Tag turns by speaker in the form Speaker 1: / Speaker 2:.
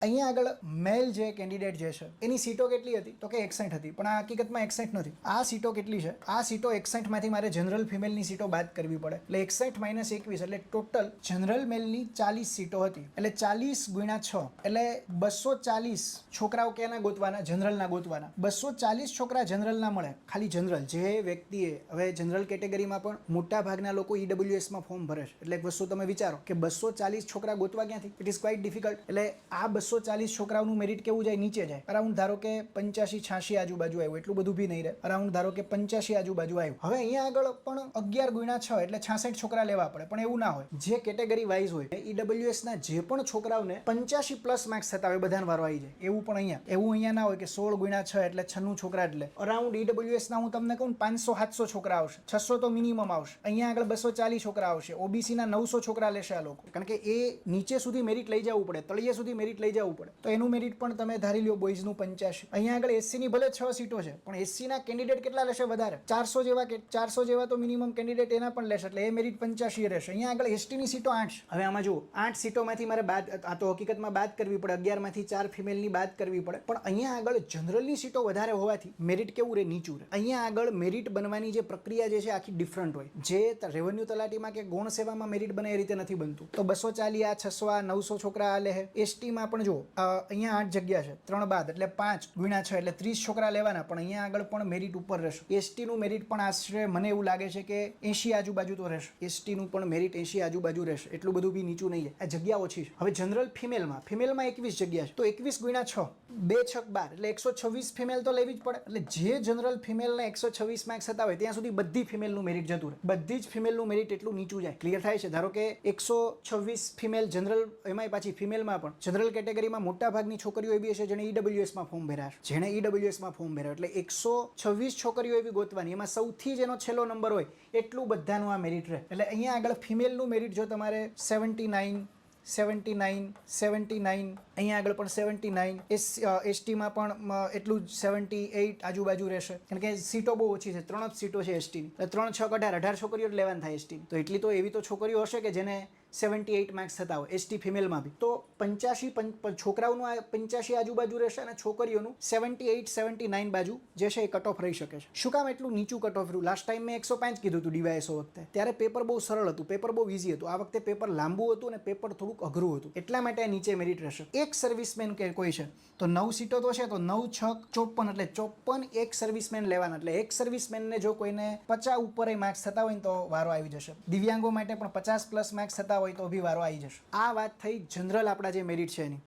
Speaker 1: અહીંયા આગળ મેલ જે કેન્ડિડેટ જે છે એની સીટો કેટલી હતી તો કે 61 હતી, પણ આ હકીકતમાં 61 નથી. આ સીટો કેટલી છે? આ સીટો 61 માંથી મારે જનરલ ફિમેલની સીટો બાદ કરવી પડે, એટલે 61 - 21 એટલે ટોટલ જનરલ મેલની 40 સીટો હતી, એટલે 40 × 6 એટલે 240 છોકરાઓ ક્યાંના ગોતવાના? જનરલના ગોતવાના. 240 છોકરા જનરલના મળે, ખાલી જનરલ. જે વ્યક્તિએ હવે જનરલ કેટેગરીમાં પણ મોટા ભાગના લોકો EWSમાં ફોર્મ ભરે છે, એટલે એક વસ્તુ તમે વિચારો કે 240 છોકરા ગોતવા ક્યાંથી? It is quite difficult. એટલે આ 240 છોકરાઓનું મેરિટ કેવું જાય? નીચે જાય. અરાઉન્ડ ધારો કે 85-86 આજુબાજુ આવ્યું, એટલું બધું બી નહીં રહે. અરાઉન્ડ ધારો કે 85 આજુબાજુ આવ્યું. હવે અહીંયા આગળ પણ 11 × 6 એટલે 66 છોકરા લેવા પડે, પણ એવું ના હોય. જે કેટેગરી વાઇઝ હોય EWS ના જે પણ છોકરાઓને 85+ માર્ક્સ થતા હોય બધાને વારો આવી જાય, એવું પણ અહીંયા ના હોય કે 16 × 6 એટલે 96 છોકરા. એટલે અરાઉન્ડ EWS ના હું તમને કહું 500-700 છોકરા આવશે, 600 તો મિનિમમ આવશે. અહીંયા આગળ 240 છોકરા આવશે. OBC ના 900 છોકરા લેશે આ લોકો, કારણ કે એ નીચે સુધી મેરિટ લઈ જવું પડે, તળિયે સુધી મેરિટ લઈ જવું પડે. તો એનું મેરિટ પણ તમે ધારી લ્યો બોયઝનું 85. અહીંયા આગળ SC ની ભલે 6 સીટો છે, પણ SC ના કેન્ડિડેટ કેટલા લેશે? વધારે, 400 જેવા તો મિનિમમ કેન્ડિડેટ એના પણ લેશે, એટલે એ મેરિટ 85 રહેશે. અહીંયા આગળ ST ની સીટો 8 છે. હવે આમાં જુઓ, 8 સીટોમાંથી મારે બાદ, આ તો હકીકતમાં બાદ કરવી પડે, 11 માંથી 4 ફિમેલની બાદ કરવી પડે, પણ અહીંયા આગળ જનરલની સીટો વધારે હોવાથી મેરિટ કેવું રહે? નીચું રહે. અહીંયા આગળ મેરિટ બનવાની જે પ્રક્રિયા જે છે આખી ડિફરન્ટ હોય. જે રેવન્યુ તલાટીમાં કે ગૌણ સેવામાં મેરિટ બને એ રીતે નથી બનતું. તો 240 આ 600 આ 900 છોકરા આ લે. ST માં પણ જો અહીંયા 8 જગ્યા છે, 3 બાદ એટલે 5 × 6 એટલે 30 છોકરા લેવાના, પણ અહીંયા આગળ પણ મેરિટ ઉપર રહેશે. ST નું મેરિટ પણ આશરે મને એવું લાગે છે કે 80 આજુબાજુ તો રહેશે. ST નું પણ મેરિટ 80 આજુબાજુ રહેશે, એટલું બધું બી નીચું નહીં જાય. આ જગ્યા ઓછી છે. હવે જનરલ ફિમેલમાં 21 જગ્યા છે, તો 21 × 6 2 × 6 12 એટલે 126 ફિમેલ તો લેવી જ પડે. એટલે જે જનરલ ફિમેલને 126 માર્ક્સ થતા હોય ત્યાં સુધી બધી ફિમેલનું મેરિટ જતું રહે, બધી જ ફિમેલનું મેરિટ એટલું નીચું જાય. ક્લિયર થાય છે? ધારો કે 126 ફિમેલ જનરલ, એમાંય પાછી ફિમેલમાં પણ જનરલ કેટેગરીમાં મોટા ભાગની છોકરીઓ એવી હશે જેણે EWSમાં ફોર્મ ભર્યા છે, જેણે EWSમાં ફોર્મ ભર્યા, એટલે 126 છોકરીઓ એવી ગોતવાની, એમાં સૌથી જેનો છેલ્લો નંબર હોય એટલું બધાનું આ મેરિટ રહે. એટલે અહીંયા આગળ ફિમેલનું મેરિટ જો તમારે 79 અહીંયા આગળ પણ 79, STમાં પણ એટલું જ 78 આજુબાજુ રહેશે, કારણ કે સીટો બહુ ઓછી છે, 3 જ સીટો છે ST ની. એટલે 3 6 18 છોકરીઓ જ લેવાની થાય ST. તો એટલી તો એવી તો છોકરીઓ હશે કે જેને 78 માર્ક્સ થતા હોય ST ફિમેલમાં બી. તો 85 છોકરાઓનું આ 85 આજુબાજુ રહેશે અને છોકરીઓનું 78-79 બાજુ જે છે એ કટ ઓફ રહી શકે છે. શું કામ એટલું નીચું કટ ઓફ રહ્યું? લાસ્ટ ટાઈમ મેં 105 કીધું હતું DYSO વખતે, ત્યારે પેપર બહુ સરળ હતું, પેપર બહુ ઈઝી હતું. આ વખતે પેપર લાંબુ હતું અને પેપર થોડુંક અઘરું હતું, એટલા માટે નીચે મેરિટ રહેશે. એક સર્વિસમેન કે કોઈ છે તો 9 સીટો તો છે, તો 9 6 54 એટલે 54 એક સર્વિસમેન લેવાના. એટલે એક સર્વિસમેનને જો કોઈને 50 ઉપર માર્ક્સ થતા હોય ને તો વારો આવી જશે. દિવ્યાંગો માટે પણ 50+ માર્ક્સ થતા હોય તો બી વારો આવી જશે. આ વાત થઈ જનરલ આપણા જે મેરિટ છે એની.